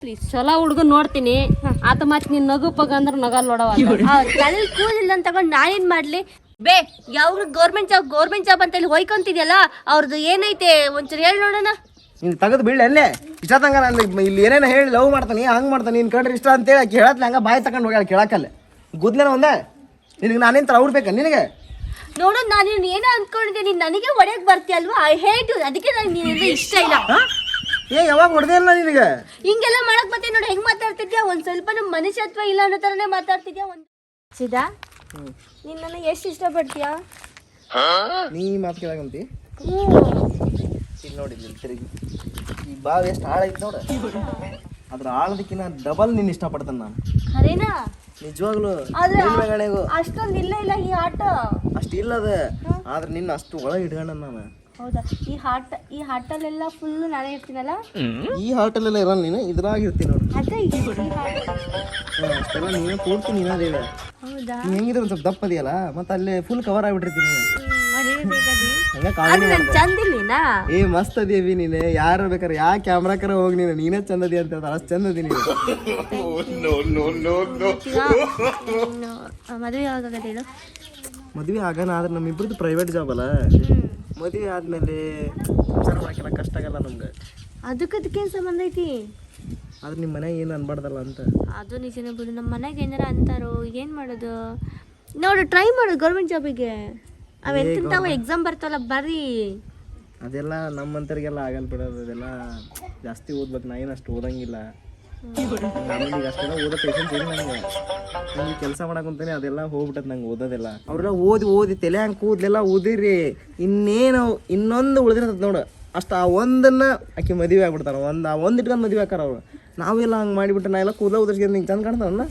ಚಲೋ ಹುಡ್ಗನ್ ನೋಡ್ತೀನಿ ಆತ ಮತ್ ನೀನ್ ನಗು ಪಗ ಅಂದ್ರ ನಗಲ್ ನೋಡವ ತಲೆ ಕೂಲಿಲ್ಲ ಅಂತ ತಗೊಂಡ್ ನಾನೇನ್ ಮಾಡ್ಲಿ ಬೇ ಯಾವ ಗೌರ್ಮೆಂಟ್ ಜಾಬ್ ಅಂತ ಇಲ್ಲಿ ಹೋಯ್ಕೊಂತಿದ್ಯಲ್ಲ ಅವ್ರದ್ದು ಏನೈತೆ ಒಂಚೂರು ಹೇಳಿ ನೋಡೋಣ. ನೀನು ತೆಗೆದು ಬೀಳ ಅಲ್ಲೇ ಇಷ್ಟ ತಂಗ ನಾನು ಇಲ್ಲಿ ಏನೇನು ಹೇಳಿ ಲವ್ ಮಾಡ್ತಾನೆ ಹಂಗೆ ಮಾಡ್ತಾನೆ ನೀನು ಕಂಡ್ರೆ ಇಷ್ಟ ಅಂತೇಳಿ ಕೇಳತ್ಲೆ ಹಂಗೆ ಬಾಯಿ ತಗೊಂಡು ಹೋಗ್ಯಾಳ ಕೇಳಕ್ಕಲ್ಲ ಗುದ್ಲೇನ ಒಂದೇ ನಿನಗೆ ನಾನೇನು ಥರ ಅವ್ಡ್ಬೇಕಾ ನಿನಗೆ ನೋಡು ನಾನು ಏನೋ ಅನ್ಕೊಂಡಿದ್ದೆ ನೀನು ನನಗೆ ಹೊಡೆಯಕ್ಕೆ ಬರ್ತೀಯಲ್ವಾ ಐ ಹೇಟ್ ಅದಕ್ಕೆ ನನಗೆ ನೀನಿಂದ ಇಷ್ಟ ಇಲ್ಲ. ಏ ಯಾವಾಗ ಹೊಡೆದೇ ಇಲ್ಲ ನಿನಗೆ ಹಿಂಗೆಲ್ಲ ಮಾಡಕ್ ಮತ್ತೆ ನೋಡಿ ಹೆಂಗ್ ಮಾತಾಡ್ತಿದ್ಯಾ ಒಂದ್ ಸ್ವಲ್ಪ ಮನುಷ್ಯತ್ವ ಇಲ್ಲ ಅನ್ನೋ ತರನೇ ಮಾತಾಡ್ತಿದ್ಯಾ. ಒಂದು ಸಿದಾ ನೀನ್ ನನಗೆ ಎಷ್ಟು ಇಷ್ಟಪಡ್ತೀಯಾ ನೀ ಮಾತು ಕೇಳಾಗಂತಿ ಇಲ್ಲಿ ನೋಡಿ ತಿರುಗಿ ಈ ಬಾವಿ ಎಷ್ಟು ಆಳ ಐತಿ ನೋಡ ಅದ್ರ ಆಳದಕ್ಕಿಂತ ಡಬಲ್ ನೀನು ಇಷ್ಟಪಡ್ತಾನೆ ನಾನು ಖರೇನಾ ನಿಜವಾಗ್ಲು ಅಷ್ಟೊಂದು ಇಲ್ಲ ಇಲ್ಲ ಈ ಆಟ ಅಷ್ಟು ಇಲ್ಲದ ಆದ್ರೆ ನಿನ್ನ ಅಷ್ಟು ಒಳಗೆ ಇಟ್ಕೊಂಡ ನಾನು. ಹೌದಾ ಈ ಹಾಟಲ್ಲೆಲ್ಲ ಫುಲ್ ನಾನೇ ಇರ್ತೀನಲ್ಲ ಈ ಹಾಟಲ್ಲೆಲ್ಲ ಇರಲ್ಲ ನೀನು ಇದ್ರಾಗ ಇರ್ತೀನಿ ನೋಡಿ ಅದೇ ಅಷ್ಟೆಲ್ಲ ನೀನೇ ಪೂರ್ತಿ ನೀನಾದೇವೆ ಹೌದಾ ಹೆಂಗಿದ್ರೆ ಒಂದು ಸ್ವಲ್ಪ ದಪ್ಪದಿಯಲ್ಲ ಮತ್ತೆ ಅಲ್ಲಿ ಫುಲ್ ಕವರ್ ಆಗ್ಬಿಟ್ಟಿರ್ತೀನಿ ಚಂದಿಲ್ಲಿನಾ ಏ ಮಸ್ತ್ ಅದೇವಿ ನೀನೆ ಯಾರು ಬೇಕಾರೆ ಯಾ ಕ್ಯಾಮ್ರಾಕರ ಹೋಗಿ ನೀನೇ ಚಂದದಿ ಅಂತ ಹೇಳ್ತಾರೆ ಅಷ್ಟು ಚಂದದಿ ನೀನು. ಮದುವೆ ಯಾವಾಗತ್ತೆ ಹೇಳು ಮದುವೆ ಆಗೋಣ ಆದ್ರೆ ನಮ್ಮಿಬ್ರದ್ದು ಪ್ರೈವೇಟ್ ಜಾಬ್ ಅಲ್ಲ ಮದುವೆ ಆದ್ಮೇಲೆ ಸಂಸಾರ ಮಾಡಕ್ಕೆಲ್ಲ ಕಷ್ಟ ಆಗಲ್ಲ ನಮ್ಗೆ ಅದಕ್ಕೇನು ಸಂಬಂಧ ಐತಿ ಆದ್ರೆ ನಿಮ್ಮ ಮನೆಗೆ ಏನು ಅನ್ಬಾರ್ದಲ್ಲ ಅಂತ. ಅದು ನಿಜನೇ ಬಿಡು ನಮ್ಮ ಮನೆಗೆ ಏನಾರ ಅಂತಾರೋ ಏನು ಮಾಡೋದು ನೋಡು ಟ್ರೈ ಮಾಡೋದು ಗೌರ್ಮೆಂಟ್ ಜಾಬಿಗೆ ಅವೆಂತಾವ ಎಕ್ಸಾಮ್ ಬರ್ತಾವಲ್ಲ ಬರ್ರಿ ಅದೆಲ್ಲ ನಮ್ಮಂತರಿಗೆಲ್ಲ ಆಗಲ್ಲ ಬಿಡೋದು ಅದೆಲ್ಲ ಜಾಸ್ತಿ ಓದ್ಬೇಕು ನಾ ಏನು ಅಷ್ಟು ಓದಂಗಿಲ್ಲ ನಮಗೆ ಅಷ್ಟೆಲ್ಲ ಓದೋ ಪೇಷನ್ಸ್ ಇಲ್ಲ ನನಗೆ ನನಗೆ ಕೆಲಸ ಮಾಡಕ್ಕಂತಾನೆ ಅದೆಲ್ಲ ಹೋಗ್ಬಿಟ್ಟದ ನಂಗೆ ಓದೋದೆಲ್ಲ ಅವರೆಲ್ಲ ಓದಿ ತಲೆ ಹಂಗೆ ಕೂದಲೆಲ್ಲ ಓದಿರಿ ಇನ್ನೊಂದು ಉಳಿದಿರ್ತದೆ ನೋಡು ಅಷ್ಟು ಆ ಒಂದನ್ನು ಆಕೆ ಮದುವೆ ಆಗ್ಬಿಡ್ತಾರೆ ಒಂದು ಇಟ್ಕೊಂಡು ಮದುವೆ ಹಾಕಾರ ಅವ್ರು ನಾವೆಲ್ಲ ಹಂಗೆ ಮಾಡಿಬಿಟ್ಟು ನಾ ಎಲ್ಲ ಕೂದಲ ಉದರ್ಸ್ಕೊಂಡು ನಿಂಗೆ ಚಂದ ಕಾಣ್ತಾವಲ್ಲ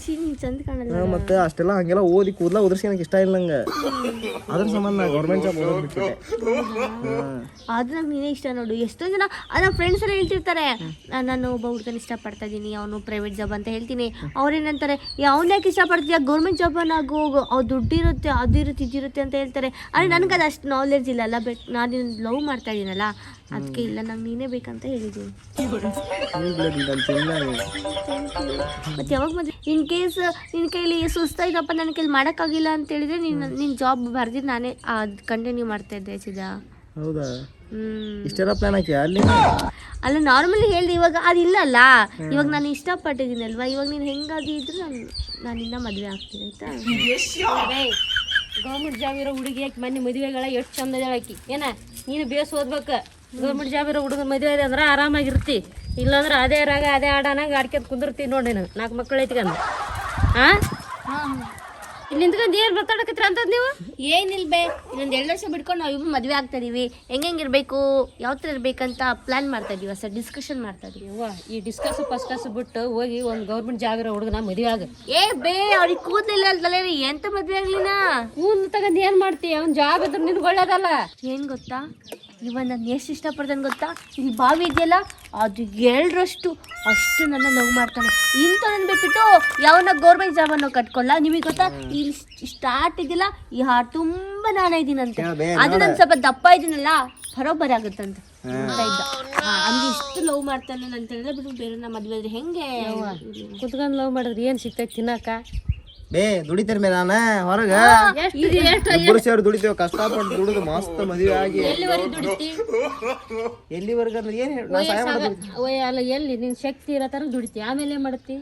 ಚಂದ ಕಾಣಲ್ಲ ಮತ್ತೆ ಅಷ್ಟೆಲ್ಲ ಹಂಗೆಲ್ಲ ಓದಿ ಕೂದಲ ಉದರ್ಸ್ಕೊಳಕ್ಕೆ ಇಷ್ಟ ಇಲ್ಲ ನಂಗೆ ಅದ್ರ ಸಂಬಂಧ ನಾ ಗೌರ್ಮೆಂಟ್ ಜಾಬ್ ಓದೋದು ಬಿಟ್ಬಿಟ್ಟೆ. ಅದು ನಂಗೆ ನೀನೇ ಇಷ್ಟ ನೋಡು ಎಷ್ಟೊಂದು ಜನ ನಮ್ಮ ಫ್ರೆಂಡ್ಸ್ ಎಲ್ಲ ಹೇಳ್ತಿರ್ತಾರೆ ನಾನು ಒಬ್ಬ ಹುಡುಗನ ಇಷ್ಟಪಡ್ತಾ ಇದ್ದೀನಿ ಅವನು ಪ್ರೈವೇಟ್ ಜಾಬ್ ಅಂತ ಹೇಳ್ತೀನಿ ಅವ್ರೇನಂತಾರೆ ಅವ್ನು ಯಾಕೆ ಇಷ್ಟಪಡ್ತೀಯ ಗೌರ್ಮೆಂಟ್ ಜಾಬನ್ನು ಹೋಗು ಅವ್ರು ದುಡ್ಡಿರುತ್ತೆ ಅದು ಇರುತ್ತೆ ಇದಿರುತ್ತೆ ಅಂತ ಹೇಳ್ತಾರೆ ಆದರೆ ನನಗೆ ಅದು ಅಷ್ಟು ನಾಲೆಡ್ಜ್ ಇಲ್ಲ ಅಲ್ಲ ಬಟ್ ನಾನು ಲವ್ ಮಾಡ್ತಾ ಇದ್ದೀನಲ್ಲ ಅದಕ್ಕೆ ಇಲ್ಲ ನಂಗೆ ನೀನೇ ಬೇಕಂತ ಹೇಳಿದ್ದೀನಿ. ಮತ್ತೆ ಯಾವಾಗ ಮದುವೆ ಇನ್ ಕೇಸ್ ನಿನ್ನ ಕೈಲಿ ಸುಸ್ತಾಯ್ತಪ್ಪ ನನ್ನ ಕೈಲಿ ಮಾಡೋಕ್ಕಾಗಿಲ್ಲ ಅಂತ ಹೇಳಿದ್ರೆ ನಿನ್ನ ಜಾಬ್ ಬರ್ದಿದ್ದು ನಾನೇ ಕಂಟಿನ್ಯೂ ಮಾಡ್ತಾ ಇದ್ದೆ ಸಿದಾ. ಹೌದಾ ಇಷ್ಟೆಲ್ಲ ಪ್ಲಾನ್ ಹಾಕಿ ಅಲ್ಲಿ ಅಲ್ಲ ನಾರ್ಮಲಿ ಹೇಳ್ದೆ ಇವಾಗ ಅದಿಲ್ಲ ಅಲ್ಲ ಇವಾಗ ನಾನು ಇಷ್ಟಪಟ್ಟಿದ್ದೀನಲ್ವಾ ಇವಾಗ ನೀನು ಹೆಂಗಾಗಿದ್ರು ನಾನು ಇನ್ನೂ ಮದುವೆ ಆಗ್ತೀನಿ ಆಯ್ತಾ. ಗೌರ್ಮೆಂಟ್ ಜಾಬ್ ಇರೋ ಹುಡುಗಿ ಯಾಕೆ ಮೊನ್ನೆ ಮದುವೆಗಳ ಎಷ್ಟು ಚಂದ ಆಕಿ ಏನ ನೀನು ಬೇಸ್ ಓದ್ಬೇಕು ಗೌರ್ಮೆಂಟ್ ಜಾಬ್ ಇರೋ ಹುಡುಗನ ಮದುವೆ ಇದೆ ಅಂದ್ರೆ ಆರಾಮಾಗಿರ್ತಿ ಇಲ್ಲಾಂದ್ರೆ ಅದೇ ರಾಗ ಅದೇ ಆಡನಾಗ ಆಡ್ಕೊಂಡ್ ಕುಂದಿರ್ತೀವಿ ನೋಡಿ ನೀನು 4 ಮಕ್ಕಳು ಐತ್ಕಂದು ಇಲ್ಲಿ ನಿಂತ್ಕೊಂಡು ಏನು ಮಾತಾಡಕತ್ತೀರ ಅಂತದ್ ನೀವು ಏನಿಲ್ಬೇ ಇನ್ನೊಂದು 2 ವರ್ಷ ಬಿಟ್ಕೊಂಡು ನಾವು ಇಬ್ಬರು ಮದುವೆ ಆಗ್ತಾ ಇದೀವಿ ಹೆಂಗಿರ್ಬೇಕು ಯಾವ ಥರ ಇರ್ಬೇಕಂತ ಪ್ಲಾನ್ ಮಾಡ್ತಾ ಇದೀವಿ ಸರ್ ಡಿಸ್ಕಷನ್ ಮಾಡ್ತಾ ಇದೀವಿ. ಈ ಡಿಸ್ಕಸ್ ಫಸ್ಟ್ ಬಿಟ್ಟು ಹೋಗಿ ಒಂದು ಗೌರ್ಮೆಂಟ್ ಜಾಬ್ ಇರೋ ಹುಡುಗನ ಮದುವೆ ಆಗ ಅವ್ರಿಗೆ ಕೂದಲಿಲ್ಲ ಅಂತಲೇ ಎಂತ ಮದುವೆ ಆಗ್ಲಿನ ಕೂದಲು ತಗೊಂಡು ಏನು ಮಾಡ್ತೀಯ ಅವ್ನು ಜಾಬ್ ಇದ್ರೆ ನಿನ್ಗೆ ಒಳ್ಳೇದಲ್ಲ. ಏನು ಗೊತ್ತಾ ಇವಾಗ ನಾನು ಎಷ್ಟು ಇಷ್ಟಪಡ್ತಾನೆ ಗೊತ್ತಾ ಇಲ್ಲಿ ಬಾವಿ ಇದೆಯಲ್ಲ ಅದು 2ರಷ್ಟು ಅಷ್ಟು ನನ್ನ ಲವ್ ಮಾಡ್ತಾನೆ ಇಂಥ ನನ್ನ ಬಿಟ್ಬಿಟ್ಟು ಯಾವನ ಗೌರ್ಮೆಂಟ್ ಜಾಬನ್ನು ಕಟ್ಕೊಳ್ಳ ನಿಮಗೆ ಗೊತ್ತಾ ಇಲ್ಲಿ ಸ್ಟಾರ್ಟ್ ಇದೆಯಲ್ಲ ಈ ಹಾಡು ತುಂಬ ನಾನೇ ಇದ್ದೀನಂತೆ ಅದು ನಾನು ಸ್ವಲ್ಪ ದಪ್ಪ ಇದ್ದೀನಲ್ಲ ಬರೋಬ್ಬರಿ ಆಗುತ್ತಂತ ಇದ್ದ ಹಂಗೆ ಇಷ್ಟು ಲವ್ ಮಾಡ್ತಾನೆ ಅಂತ ಹೇಳಿದ್ರೆ ಬಿಟ್ಟು ಬೇರೆ ನಮ್ಮ ಮದುವೆ ಆದ್ರೆ ಹೆಂಗೆ ಕುತ್ಕೊಂಡು ಲವ್ ಮಾಡಿದ್ರೆ ಏನು ಸಿಗ್ತೈತೆ ತಿನ್ನಕ ಬೇ ದುಡಿತೀರಿ ಮೇಲೆ ನಾನು ಹೊರಗೆ ಇಬ್ಬರು ಸೇರಿ ದುಡಿತೇವೆ ಕಷ್ಟಪಟ್ಟು ದುಡಿದು ಮಸ್ತ್ ಮದುವೆ ಆಗಿ ಎಲ್ಲಿವರೆಗೆ ಅಂದ್ರೆ ಏನು ಅಲ್ಲ ಎಲ್ಲಿ ನಿನ್ ಶಕ್ತಿ ಇರೋ ತರ ದುಡಿತಿ ಆಮೇಲೆ ಏನ್ ಮಾಡ್ತಿ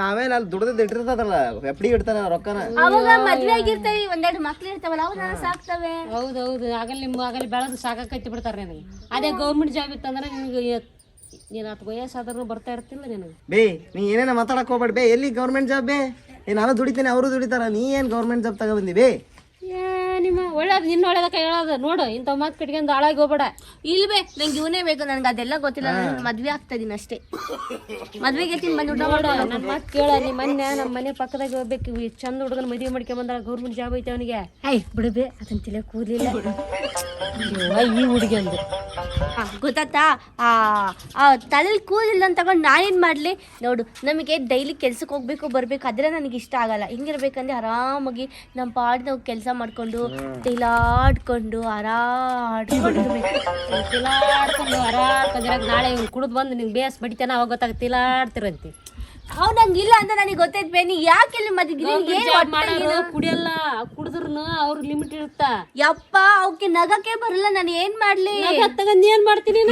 ಆಮೇಲೆ ಅಲ್ಲಿ ದುಡ್ದು ಇಟ್ಟಿರ್ತದಲ್ಲ ಎಫ್ಡಿ ಇಡ್ತಾರ ರೊಕ್ಕನ ಅವಾಗ ಮದ್ವೆ ಆಗಿರ್ತೇವೆ 1-2 ಮಕ್ಳು ಇರ್ತಾವಲ್ಲ ಅವು ನಾನು ಸಾಕ್ತವೆ. ಹೌದೌದು ಆಗಲ್ಲಿ ಬೆಳೆದು ಸಾಕಾಕೈತಿ ಬಿಡ್ತಾರೆ ನಿನಗೆ ಅದೇ ಗೌರ್ಮೆಂಟ್ ಜಾಬ್ ಇತ್ತಂದ್ರೆ ನಿನಗೆ ನೀನು 10 ವಯಸ್ಸಾದ್ರೂ ಬರ್ತಾ ಇರ್ತಿಲ್ಲ ನಿನಗೆ. ಬೇ ನೀ ಏನೇನ ಮಾತಾಡಕ್ ಹೋಗ್ಬೇಡ ಬೇ ಎಲ್ಲಿ ಗೌರ್ಮೆಂಟ್ ಜಾಬ್ ಬೇ ನಾನು ದುಡಿತೇನೆ ಅವರು ದುಡಿತಾರ ನೀ ಏನು ಗೌರ್ಮೆಂಟ್ ಜಾಬ್ ತಗೊಬಂದಿ ಬೇ ನಿಮ್ಮ ಒಳ್ಳೇದು ನಿನ್ನ ಒಳ್ಳೇದಕ್ಕೆ ಹೇಳೋದು ನೋಡು ಇಂಥ ಮಾತು ಕಟ್ಕೊಂಡು ಹಾಳಾಗಿ ಹೋಗ್ಬೇಡ. ಇಲ್ವೇ ನಂಗೆ ಇವನೇ ಬೇಕು ನನಗೆ ಅದೆಲ್ಲ ಗೊತ್ತಿಲ್ಲ ನಾನು ಮದ್ವೆ ಆಗ್ತಾ ಇದೀನಿ ಅಷ್ಟೇ ಮದ್ವೆಗೆ ಬಂದು ಊಟ ಮಾಡೋ ನನ್ನ ಮಾತು ಕೇಳ ನಿಮ್ಮ ಮೊನ್ನೆ ನಮ್ಮ ಮನೆ ಪಕ್ಕದಾಗ ಹೋಗ್ಬೇಕು ಚಂದ ಹುಡುಗನ ಮದುವೆ ಮಾಡ್ಕೊಂಬಂದ ಗೌರ್ಮೆಂಟ್ ಜಾಬ್ ಐತೆ ಅವನಿಗೆ ಬಿಡಬೇ ಅದನ್ನ ತಿಳಿ ಕೂದಲಿಲ್ಲ ಈ ಹುಡುಗಿ ಅಂದು ಗೊತ್ತಾತಾ ತಲೆಯಲ್ಲಿ ಕೂಲಿಲ್ಲ ಅಂತ ತಗೊಂಡು ನಾನೇನು ಮಾಡಲಿ ನೋಡು. ನಮಗೆ ಡೈಲಿ ಕೆಲ್ಸಕ್ಕೆ ಹೋಗ್ಬೇಕು ಬರಬೇಕು ಅದ್ರೆ ನನಗೆ ಇಷ್ಟ ಆಗಲ್ಲ. ಹಿಂಗಿರ್ಬೇಕಂದ್ರೆ ಆರಾಮಾಗಿ ನಮ್ಮ ಪಾಡ್ ನಾವು ಕೆಲಸ ಮಾಡ್ಕೊಂಡು ತಿಲಾಡ್ಕೊಂಡು ಆರಾಡ್ಕೊಂಡಿರ್ಬೇಕು. ತಿಲಾಡ್ಕೊಂಡು ಆರಾಡ್ಕೊಂಡಿರಾಗ ನಾಳೆ ಇವ್ನು ಕುಡಿದು ಬಂದು ನಿಂಗೆ ಬೇಸ್ ಬಡಿತಾನ ಅವಾಗ ಗೊತ್ತಾಗ ತಿಲಾಡ್ತಿರಂತೆ. ಅವ್ನು ಹಂಗಿಲ್ಲ ಅಂತ ನನಗೆ ಗೊತ್ತೈತೆ. ನೀ ಯಾಕೆ ಇಲ್ಲಿ ಮಾಡೋರು ಕುಡಿಯಲ್ಲ, ಕುಡಿದ್ರು ಅವ್ರ ಲಿಮಿಟ್ ಇರುತ್ತ. ಯಪ್ಪ ಅವಕ್ಕೆ ನಗಕ್ಕೆ ಬರಲ್ಲ. ನಾನು ಏನ್ ಮಾಡ್ಲಿ? ತಗೊಂಡ್ ಏನ್ ಮಾಡ್ತೀನಿ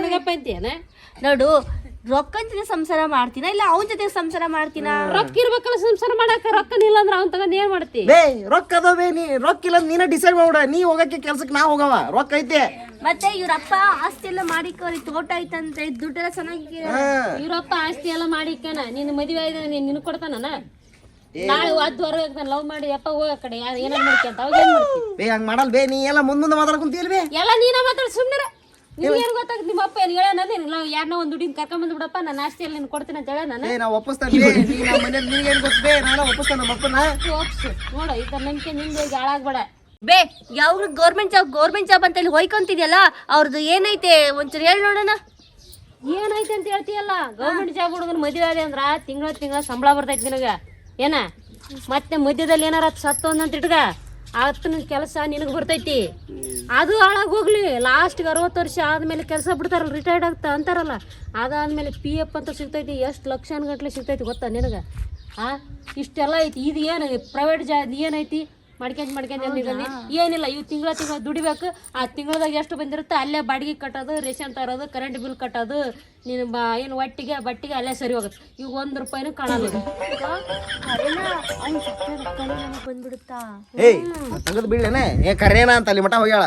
ನಗಪ್ಪ ಅಂತೀಯನ? ನೋಡು, ರೊಕ್ಕನ ಜೊತೆ ಸಂಸಾರ ಮಾಡ್ತೀನ ಇಲ್ಲ ಅವನ ಜೊತೆ ಸಂಸಾರ ಮಾಡ್ತೀನ? ರೊಕ್ಕ ಇರ್ಬೇಕಲ್ಲ ಸಂಸಾರ ಮಾಡಾಕ. ರೊಕ್ಕ ಇಲ್ಲ ಅಂದ್ರೆ ಅವ್ನ್ ತಗೊಂಡ್ ಏನ್ ಮಾಡ್ತಿ? ಬೇ ರೊಕ್ಕ ಅದಾವೆ, ನೀ ರೊಕ್ಕ ಇಲ್ಲ ನೀನ ಡಿಸೈಡ್ ಮಾಡ್ಬಿಡ. ನೀ ಹೋಗಕ್ಕೆ ಕೆಲ್ಸಕ್ಕೆ ನಾ ಹೋಗವ, ರೊಕ್ಕ ಐತೆ. ಮತ್ತೆ ಇವ್ರಪ್ಪ ಆಸ್ತಿ ಎಲ್ಲ ಮಾಡಿಕೋರಿ, ತೋಟ ಐತಂತೆ, ದುಡ್ಡೆಲ್ಲ ಚೆನ್ನಾಗಿ. ಇವ್ರಪ್ಪ ಆಸ್ತಿ ಎಲ್ಲ ಮಾಡಿಕನ ನಿನ್ ಮದುವೆ ಆಯ್ದ ನಿನ್ ಕೊಡ್ತಾನ? ನಾಳೆ ಹೊರಗೆ ಲವ್ ಮಾಡಿ ಅಪ್ಪ ಹೋಗ ಕಡೆ ಏನಾರು ಮಾಡ್ಕೊಂತ ಅವಾಗ ಏನ್ ಮಾಡ್ತಿ? ಬೇ ಹಂಗ್ ಮಾಡಲ್ ಬೇ. ನೀ ಎಲ್ಲ ಮುಂದೆ ಮಾತಾಡ್ಕೊಂತೀಯಲ್ ಬೇ. ಎಲ್ಲ ನೀನ ಮಾತಾಡ ಸುಮ್ಮನೆ. ನಿಮ್ಗೆ ಏನ್ ಗೊತ್ತಾಗ ನಿಮ್ಮ ಅಪ್ಪ ಏನ್ ಹೇಳ ಯಾರನ್ನ ಒಂದ್ ದುಡ್ಡಿನ ಕರ್ಕೊಂಡ್ ಬಿಡಪ್ಪ ನಾನು ಆಸ್ತಿಯಲ್ಲಿ ನೀನು ಕೊಡ್ತೀನಿ ಅಂತ ಹೇಳ ನಾನು. ನಾ ಒಪ್ಪಿಸ್ತಾನೆ. ನಮ್ಮ ಮನೆ ನಿನಗೇನು ಗೊತ್ತು ಬೇ, ನಾನು ಒಪ್ಪಿಸ್ತಾನೆ ನಮ್ಮ ಅಪ್ಪನ. ಒಪ್ಸು ನೋಡು, ಇದರ ನಂಬಿಕೆ ನಿಂಗೆ ಹಾಳಾಗ್ಬೇಡ. ಬೇ ಯಾವ ಗೌರ್ಮೆಂಟ್ ಜಾಬ್ ಅಂತ ಹೇಳಿ ಹೋಯ್ಕೊಂತಿದ್ಯಲ್ಲ, ಅವ್ರದ್ದು ಏನೈತೆ ಒಂಚೂರು ಹೇಳಿ ನೋಡೋಣ. ಏನೈತೆ ಅಂತ ಹೇಳ್ತೀಯಲ್ಲ? ಗೌರ್ಮೆಂಟ್ ಜಾಬ್ ಹುಡುಗನ ಮದುವೆ ಆದ ಅಂದ್ರ ತಿಂಗಳ ಸಂಬಳ ಬರ್ತೈತಿ ನಿನಗ ಏನ? ಮತ್ತೆ ಮಧ್ಯದಲ್ಲಿ ಏನಾರ ಸತ್ತೊಂದ್ ಅಂತ ಇಟ್ಗ ಆತನ ಕೆಲಸ ನಿನಗೆ ಬರ್ತೈತಿ. ಅದು ಹಾಳಾಗಿ ಹೋಗ್ಲಿ. ಲಾಸ್ಟ್ಗೆ 60 ವರ್ಷ ಆದ್ಮೇಲೆ ಕೆಲಸ ಬಿಡ್ತಾರಲ್ಲ, ರಿಟೈರ್ಡ್ ಆಗ್ತಾ ಅಂತಾರಲ್ಲ, ಅದಾದ್ಮೇಲೆ PF ಅಂತ ಸಿಗ್ತೈತಿ. ಎಷ್ಟು ಲಕ್ಷಾನುಗಟ್ಲೆ ಸಿಗ್ತೈತಿ ಗೊತ್ತಾ ನಿನಗೆ? ಇಷ್ಟೆಲ್ಲ ಐತಿ. ಇದು ಏನು ಪ್ರೈವೇಟ್ ಜಾಬ್ ಏನೈತಿ? ಮಾಡ್ಕೊಂಡ್ ಏನಿಲ್ಲ. ಇವು ತಿಂಗಳ ದುಡಿಬೇಕು. ಆ ತಿಂಗಳದಾಗ ಎಷ್ಟು ಬಂದಿರುತ್ತೆ ಅಲ್ಲೇ ಬಾಡಿಗೆ ಕಟ್ಟೋದು, ರೇಷನ್ ತರೋದು, ಕರೆಂಟ್ ಬಿಲ್ ಕಟ್ಟೋದು, ನೀನು ಏನು ಒಟ್ಟಿಗೆ ಬಟ್ಟಿಗೆ ಅಲ್ಲೇ ಸರಿ ಹೋಗುತ್ತೆ. ಈಗ 1 ರೂಪಾಯಿನೂ ಕಾಣಲ್ಲ. ಬಂದ್ಬಿಡುತ್ತಾ? ಏಯ್ ತಗದ್ ಬೀಳೇನೆ ಏ ಕರೇನ ಅಂತ ಅಲ್ಲಿ ಮಠ ಹೋಗ್ಯಾಳ.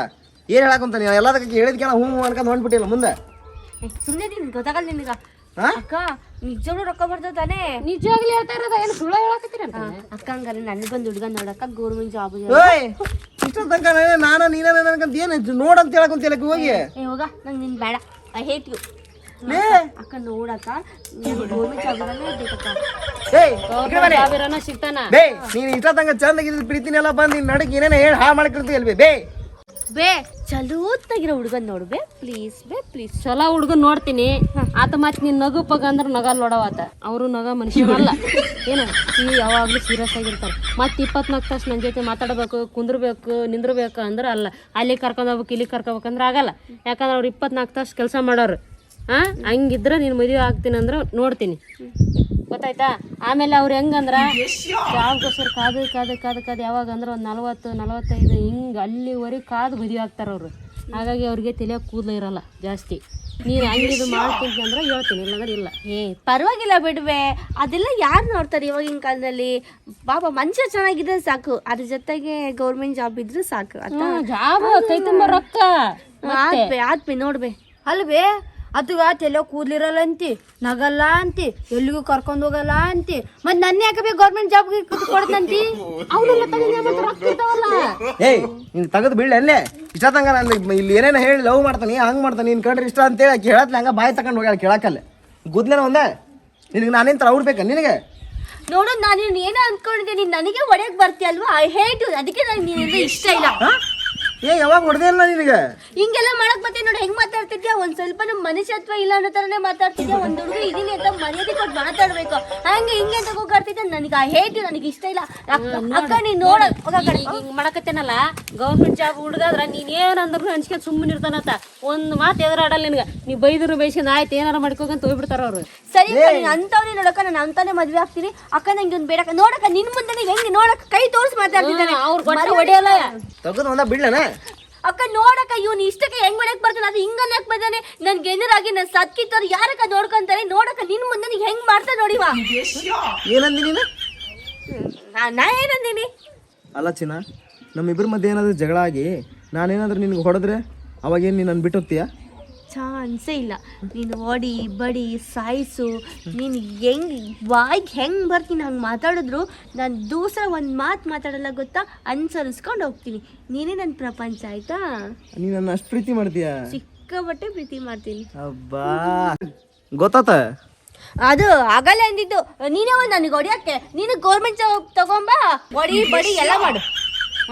ಏನ್ ಹೇಳಾಕಂತ ನೀ ಎಲ್ಲದಕ್ಕೆ ಹೇಳಿದ್ಕೆಲ್ಲ ಹ್ಞೂ ಅನ್ಕೊಂಡ್ ಹೊಂಟ್ಬಿಟ್ಟಿಲ್ಲ ಮುಂದೆ. ಸುಮ್ಮನೆ ನೀನ್ ಗೊತ್ತಾಗಲ್ಲ ನಿನಗ. ಅಕ್ಕ ನಿಜವಾಗ್ಲೂ ರೊಕ್ಕ ಬರ್ತದ ತಾನೇ? ನಿಜವಾಗ್ಲೂ ಹೇಳ್ತಾ ಇರೋದ ಏನು ಸುಳ್ಳ ಹೇಳಕತ್ತೀರ? ಅಕ್ಕ ಹಂಗಾರೆ ನನಗೊಂದು ಹುಡುಗ ನೋಡಕ್ಕ ಗೌರ್ಮೆಂಟ್ ಜಾಬ್. ಇಷ್ಟ ತನಕ ನಾನು ನೀನ ಅನ್ಕಂತ ಏನು ನೋಡಂತ ಹೇಳಕಂತ ಹೋಗಿ. ಏ ಹೋಗ, ನಂಗೆ ನಿನ್ ಬೇಡ. I hate you. ಅಕ್ಕ ನೋಡಕ್ಕ ಗೌರ್ಮೆಂಟ್ ಜಾಬ್ ಬೇಕಕ್ಕ. ಸಿಗ್ತಾನ ಬೇ ನೀನ್ ಇಷ್ಟ ತನಕ ಚಂದಾಗಿದ್ ಪ್ರೀತಿನೆಲ್ಲ ಬಂದ್ ನಿನ್ ನಡಕ್ ಏನೇನ ಹೇಳಿ ಹಾಳು ಮಾಡ್ಕೊಳ್ತೀಯಲ್ವೇ ಬೇ. ಬೇ ಚಲೋತ್ತಾಗಿರೋ ಹುಡುಗನ್ ನೋಡು ಬೇ ಪ್ಲೀಸ್. ಬೇ ಪ್ಲೀಸ್ ಚಲೋ ಹುಡುಗನ್ ನೋಡ್ತೀನಿ. ಆತ ಮತ್ ನೀನ್ ನಗು ಪಗ ಅಂದ್ರ ನಗಲ್ ನೋಡವಾತ. ಅವರು ನಗ ಮನುಷ್ಯರಲ್ಲ ಏನ, ಯಾವಾಗ್ಲೂ ಸೀರಿಯಸ್ ಆಗಿರ್ತಾರ. ಮತ್ 24 ತಾಸು ನನ್ನ ಜೊತೆ ಮಾತಾಡ್ಬೇಕು, ಕುಂದ್ರಬೇಕು, ನಿಂದ್ರಬೇಕು ಅಂದ್ರೆ ಅಲ್ಲ. ಅಲ್ಲಿ ಕರ್ಕೊಂಡ್ ಹೋಗ್ಬೇಕು, ಇಲ್ಲಿ ಕರ್ಕೋಬೇಕಂದ್ರೆ ಆಗಲ್ಲ. ಯಾಕಂದ್ರೆ ಅವ್ರು 24 ತಾಸು ಕೆಲಸ ಮಾಡೋರು. ಹಂಗಿದ್ರೆ ನೀನು ಮದುವೆ ಆಗ್ತೀನಿ ಅಂದ್ರೆ ನೋಡ್ತೀನಿ, ಗೊತ್ತಾಯ್ತಾ? ಆಮೇಲೆ ಅವ್ರು ಹೆಂಗಂದ್ರ ಯಾವಾಗೋಸ್ಕರ ಕಾದು ಯಾವಾಗ ಅಂದ್ರೆ ಒಂದು 40-45 ಹಿಂಗೆ ಅಲ್ಲಿವರೆಗೆ ಕಾದು ಮದುವೆ ಆಗ್ತಾರ ಅವರು. ಹಾಗಾಗಿ ಅವ್ರಿಗೆ ತಲೆಯಾಗ ಕೂದಲು ಇರಲ್ಲ ಜಾಸ್ತಿ. ನೀನು ಹಂಗಿದು ಮಾಡ್ತೀನಿ ಅಂದ್ರೆ ಹೇಳ್ತೀನಿ, ಇಲ್ಲಾಂದ್ರೆ ಇಲ್ಲ. ಪರವಾಗಿಲ್ಲ ಬಿಡ್ವೆ, ಅದೆಲ್ಲ ಯಾರು ನೋಡ್ತಾರೆ ಇವಾಗಿನ ಕಾಲದಲ್ಲಿ? ಪಾಪ ಮನುಷ್ಯ ಚೆನ್ನಾಗಿದ್ರೆ ಸಾಕು, ಅದ್ರ ಜೊತೆಗೆ ಗೌರ್ಮೆಂಟ್ ಜಾಬ್ ಇದ್ರೆ ಸಾಕು. ಜಾಬ್ ಕೈ ತುಂಬ ರೊಕ್ಕ ಆದ್ಬೆ ನೋಡ್ಬೆ ಅಲ್ವೇ. ಅದು ತಲೆ ಕೂದ್ಲಿರಲ್ಲ ಅಂತಿ, ನಗಲ್ಲ ಅಂತಿ, ಎಲ್ಲಿಗೂ ಕರ್ಕೊಂಡು ಹೋಗಲ್ಲ ಅಂತಿ. ಮತ್ ನನ್ನ ಯಾಕೆ ಗೌರ್ಮೆಂಟ್ ಜಾಬ್ ಕೊಡ್ತಂತಿ? ಏಯ್ ನೀನ್ ತಗದ್ ಬೀಳ ಅಲ್ಲೇ. ಇಷ್ಟ ತಂಗ ನಾನು ಇಲ್ಲಿ ಏನೇನ ಹೇಳಿ ಲವ್ ಮಾಡ್ತಾನೆ, ಹಂಗ್ ಮಾಡ್ತಾನೆ, ನೀನ್ ಕಂಡ್ರೆ ಇಷ್ಟ ಅಂತೇಳಿ ಕೇಳತ್ಲ ಹಂಗ ಬಾಯಿ ತಗೊಂಡ್ ಹೋಗ್ಯಾಳ ಕೇಳಕ್ಕಲ್ಲ. ಗುದ್ಲೇನ ಒಂದ ನಿನಗೆ ನಾನೇನ್ ತರ ಅವ್ಡ್ಬೇಕ ನಿನಗೆ? ನೋಡು, ನಾನು ಏನೋ ಅನ್ಕೊಂಡಿದ್ದೆ, ನೀನ್ ನನಗೆ ಒಡೆಯಕ್ ಬರ್ತೀಯಲ್ವಾ? I hate. ಅದಕ್ಕೆ ನನಗೆ ನೀನಿಂದ ಇಷ್ಟ ಇಲ್ಲ. ಏ ಯಾವಾಗ ಹೊಡೆದೇ ಇಲ್ಲ ನಿನಗೆ? ಹಿಂಗೆಲ್ಲ ಮಾಡಕ್ ಮತ್ತೆ ನೋಡಿ ಹೆಂಗ್ ಮಾತಾಡ್ತಿದ್ಯಾ? ಒಂದ್ ಸ್ವಲ್ಪ ಮನುಷ್ಯತ್ವ ಇಲ್ಲ ಅನ್ನೋ ತರನೇ ಮಾತಾಡ್ತಿದ್ಯಾ. ಒಂದ್ ಹುಡುಗ ಇದೀನಿ ಅಂತ ಮರ್ಯಾದೆ ಕೊಟ್ಟು ಮಾತಾಡ್ಬೇಕು. ಹಂಗೆ ಹಿಂಗೆ ಅಂತ ಹೋಗಾಡ್ತಿದ್ದೆ. ನನಗೆ ಆ ಹೇಟ್, ನನಗೆ ಇಷ್ಟ ಇಲ್ಲ. ಅಕ್ಕ ನೀನ್ ನೋಡ ಹಿಂಗ್ ಮಾಡಕತ್ತೇನಲ್ಲ, ಗೌರ್ಮೆಂಟ್ ಜಾಬ್ ಹುಡುಗಾದ್ರ ನೀನ್ ಏನಂದ್ರು ಅನ್ಸ್ಕೊಂಡ್ ಸುಮ್ಮನೆ ಇರ್ತಾನತ್ತ. ಒಂದ್ ಮಾತು ಎದುರಾಡಲ್ಲ ನಿನಗ. ನೀ ಬೈದ್ರು ಬೈಸಿಂದ ಆಯ್ತು ಏನಾರ ಮಾಡ್ಕೋಗಂತ ಹೋಗ್ಬಿಡ್ತಾರ ಅವ್ರು. ಸರಿ ಅಂತವ್ನೇ ನೋಡಕ್ಕ, ನಾನು ಅಂತಾನೆ ಮದ್ವೆ ಆಗ್ತೀನಿ. ಅಕ್ಕ ನಂಗೆ ಒಂದು ಬೇಡಕ್ಕ. ನೋಡಕ್ಕ ನಿನ್ ಮುಂದೆ ಹೆಂಗೆ ನೋಡಕ್ಕ ಕೈ ತೋರಿಸಿ ಮಾತಾಡ್ತಿದ್ದಾನೆ. ಅವ್ರು ಹೊಡೆಯಲ್ಲ. ತಗದ್ ಒಂದ ಬಿಡ್ಲನ ಅಕ್ಕ ನೋಡಕ್ಕ, ಇವ್ನು ಇಷ್ಟಕ್ಕೆ ಹೆಂಗ್ ಮಾಡಕ್ ಬರ್ತಾನೆ, ಅದು ಹಿಂಗನ್ನ ಯಾಕೆ ಬರ್ತಾನೆ? ನನ್ಗೆ ಎದುರಾಗಿ ನನ್ ಸತ್ಕಿತ್ತವ್ರು ಯಾರಕ್ಕ ನೋಡ್ಕೊಂತಾರೆ? ನೋಡಕ್ಕ ನಿನ್ ಮುಂದೆ ನೀ ಹೆಂಗ್ ಮಾಡ್ತಾ ನೋಡಿವಾ. ಏನಂದಿ ನೀನು? ನಾ ಏನಂದೀನಿ? ಅಲ್ಲ ಚಿನ್ನ, ನಮ್ಮಿಬ್ಬರ ಮಧ್ಯೆ ಏನಾದ್ರು ಜಗಳ ಆಗಿ ನಾನೇನಾದ್ರೂ ನಿನ್ಗೆ ಹೊಡೆದ್ರೆ ಅವಾಗೇನು ನೀನು ನನ್ನ ಬಿಟ್ಟು ಹೋಗ್ತೀಯಾ? ಚಾನ್ಸೇ ಇಲ್ಲ. ನೀನು ಓಡಿ ಬಡಿ ಸಾಯಿಸು, ನೀನು ಹೆಂಗ್ ಬಾಯ್ಗೆ ಹೆಂಗೆ ಬರ್ತೀನಿ ಹಂಗೆ ಮಾತಾಡಿದ್ರು ನಾನು ದೂಸರ ಒಂದು ಮಾತು ಮಾತಾಡಲ್ಲ ಗೊತ್ತಾ? ಅನ್ಸರಿಸ್ಕೊಂಡು ಹೋಗ್ತೀನಿ. ನೀನೇ ನನ್ನ ಪ್ರಪಂಚ ಆಯ್ತಾ? ನೀನು ನನ್ನ ಅಷ್ಟು ಪ್ರೀತಿ ಮಾಡ್ತೀಯಾ? ಸಿಕ್ಕಾಪಟ್ಟೆ ಪ್ರೀತಿ ಮಾಡ್ತೀನಿ. ಅಬ್ಬಾ ಗೊತ್ತಾತ? ಅದು ಆಗಲ್ಲ ಅಂದಿದ್ದು. ನೀನೇ ಒಂದು ನನಗೆ ಹೊಡಿಯೋಕ್ಕೆ. ನೀನು ಗೌರ್ಮೆಂಟ್ ಜಾಬ್ ತಗೊಂಬಾ, ಹೊಡಿ ಬಡಿ ಎಲ್ಲ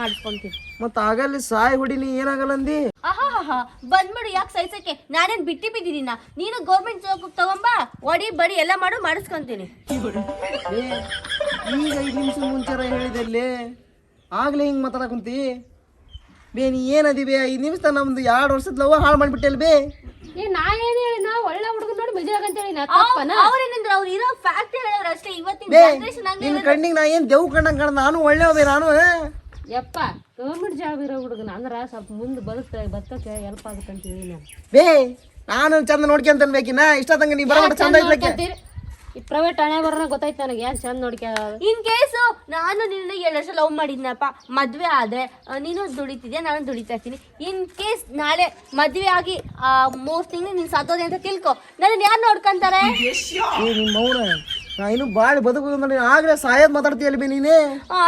ಮಾಡಿಸ್ಕೊಂತೀನಿ. ಮತ್ತು ಆಗಲ್ಲಿ ಸಾಯಿ ಹೊಡಿನಿ ಏನಾಗಲ್ಲ ಅಂದಿ. ಆಹಾ ಬಂದ್ಬಿಡು, ಯಾಕೆ ಸಹಿಸಕ್ಕೆ? ನಾನೇನು ಬಿಟ್ಟಿ ಬಿದ್ದಿದ್ದೀನ? ನೀನು ಗೌರ್ಮೆಂಟ್ ಜಾಬ್ ತಗೊಂಬ, ಒಡಿ ಬಡಿ ಎಲ್ಲ ಮಾಡಿಸ್ಕೊಂತೀನಿ. ಈಗ 5 ನಿಮಿಷ ಮುಂಚಾರ ಹೇಳಿದಲ್ಲಿ ಆಗ್ಲೇ ಹಿಂಗೆ ಮಾತಾಡಕುಂತಿ ಬೇ. ನೀ ಏನದಿ ಬೇ? 5 ನಿಮಿಷ ನಮ್ದು 2 ವರ್ಷದ ಲವ್ ಹಾಳು ಮಾಡಿಬಿಟ್ಟೆಲ್ ಬೇ. ನಾ ಏನ್ ಹೇಳಿ, ನಾ ಒಳ್ಳೆ ಹುಡುಗ ನೋಡಿ ಮದುವೆ ಆಗಂತೇಳಿ ನಾ ತಪ್ಪನ? ಅವ್ರೇನಂದ್ರೆ ಅವ್ರು ಇರೋ ಫ್ಯಾಕ್ಟ್ ಹೇಳಿದ್ರು ಅಷ್ಟೇ. ಇವತ್ತಿನ ಬೇ ಜನರೇಷನ್ ಹಂಗೆ. ನಿನ್ನ ಕಣ್ಣಿಗೆ ನಾ ಏನು ದೇವ್ ಕಂಡಂಗೆ ಕಾಣ, ನಾನು ಒಳ್ಳೆಯ ಬೇ. ನಾನು ಯಪ್ಪ ಗೌರ್ಮೆಂಟ್ ಜಾಬ್ ಇರೋ ಹುಡುಗನ ಅಂದ್ರ ಸ್ವಲ್ಪ ಮುಂದೆ ಬದುಕಕ್ಕೆ ಹೆಲ್ಪ್ ಆಗುತ್ತೆ ಅಂತ ಹೇಳಿ ನಾನು. ಬೇ ನಾನು ಚಂದ ನೋಡ್ಕೊಂತನ್ ಬೇಕಿನ ಇಷ್ಟಂಗ ನೀ ಬರೋಟ ಚಂದ ಇರ್ಲಿಕ್ಕೆ. ಈ ಪ್ರೈವೇಟ್ ಹಣೆ ಬರೋಣ ಗೊತ್ತಾಯ್ತು ನನಗೆ, ಏನ್ ಚಂದ ನೋಡ್ಕ. ಇನ್ ಕೇಸು ನಾನು ನಿನ್ನ 2 ವರ್ಷ ಲವ್ ಮಾಡಿದ್ನಪ್ಪ, ಮದ್ವೆ ಆದ್ರೆ ನೀನು ದುಡಿತಿದ್ಯಾ, ನಾನು ದುಡಿತಾ ಇರ್ತೀನಿ. ಇನ್ ಕೇಸ್ ನಾಳೆ ಮದ್ವೆ ಆಗಿ 3 ತಿಂಗಳು ನೀನ್ ಸತ್ತೋದೆ ಅಂತ ತಿಳ್ಕೊ, ನನ್ನ ಯಾರು ನೋಡ್ಕೊಂತಾರೆ? ನಿಮ್ಮ ಮೌನ ನಾ ಇನ್ನು ಭಾಳ ಬದುಕು ನೋಡಿ ಆಗ್ಲೇ ಸಾಯೋದ್ ಮಾತಾಡ್ತೀಯಲ್ಲ ಬೇ ನೀನೇ.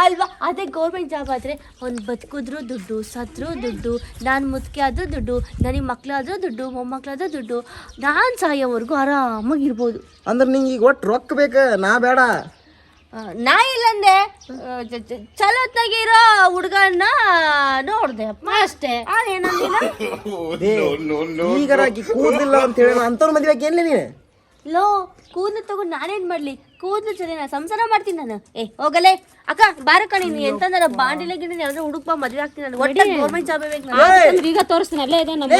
ಅಲ್ವಾ? ಅದೇ ಗೌರ್ಮೆಂಟ್ ಜಾಬ್ ಆದ್ರೆ ಅವ್ನು ಬದುಕಿದ್ರು ದುಡ್ಡು, ಸತ್ರು ದುಡ್ಡು, ನಾನು ಮುದುಕಿ ಆದ್ರೂ ದುಡ್ಡು, ನನಗೆ ಮಕ್ಳಾದ್ರೂ ದುಡ್ಡು, ಮೊಮ್ಮಕ್ಳಾದ್ರೂ ದುಡ್ಡು, ನಾನು ಸಾಯೋವರೆಗೂ ಆರಾಮಾಗಿರ್ಬೋದು. ಅಂದ್ರೆ ನಿಂಗೆ ಈಗ ಒಟ್ಟು ರೊಕ್ಕ ಬೇಕ, ನಾ ಬೇಡ. ನಾ ಇಲ್ಲಂದೆ ಚಲೋತ್ನಾಗಿರೋ ಹುಡುಗನ್ನ ನೋಡ್ದೆ ಅಪ್ಪ ಅಷ್ಟೇ. ಏನಂದಿಲ್ಲ ಈಗರಾಕಿ ಕೂದಿಲ್ಲ ಅಂತ ಹೇಳಿ ಅಂಥವ್ರ ಮದುವೆ ಏನ್ಲೇ ನೀನು? ಲೋ, ಕೂದಲು ತಗೊಂಡು ನಾನೇನ್ ಮಾಡ್ಲಿ? ಕೂದಲು ಚಲಿ ನಾ ಸಂಸಾರ ಮಾಡ್ತೀನಿ ನಾನು. ಹೋಗಲೇ ಅಕ್ಕ, ಬಾರಕ್ಕ ನೀನು ಎಂತಂದ್ರ ಬಾಂಡಿಲೆ ಗಿಡ ಎಲ್ಲರೂ ಹುಡುಕ್ಬ, ಮದ್ವೆ ಆಗ್ತೀನಿ ನಾನು. ಒಟ್ಟ ಗೌರ್ಮೆಂಟ್ ಜಾಬ್ ಬೇಕು ನಾನು. ಈಗ ತೋರಿಸ್ತೀನಿ, ಅಲ್ಲೇ ಇದೆ ನಮ್ಮ.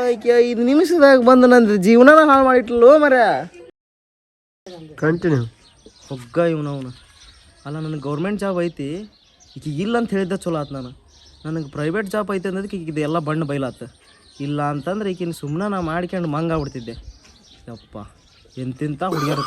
5 ನಿಮಿಷದಾಗ ಬಂದು ನಂದು ಜೀವನನ ಹಾಳು ಮಾಡಿಟ್ಲು ಮರ. ಕಂಟಿನ್ಯೂ ಹೊಗ್ಗ ಇವನವನ. ಅಲ್ಲ ನನಗೆ ಗೌರ್ಮೆಂಟ್ ಜಾಬ್ ಐತಿ, ಈಗ ಇಲ್ಲ ಅಂತ ಹೇಳಿದ್ದೆ ಚಲೋ ಆತು. ನನಗೆ ಪ್ರೈವೇಟ್ ಜಾಬ್ ಐತೆ ಅನ್ನೋದಕ್ಕೆ ಈಗ ಇದೆಲ್ಲ ಬಣ್ಣ ಬೈಲಾತ. ಇಲ್ಲ ಅಂತಂದ್ರೆ ಈಗಿನ ಸುಮ್ಮನೆ ನಾ ಮಾಡ್ಕೊಂಡು ಮಂಗಾಗ್ಬಿಡ್ತಿದ್ದೆ. ಯಪ್ಪ ಎಂತಿಂತ ಹುಡುಗಿಯರು.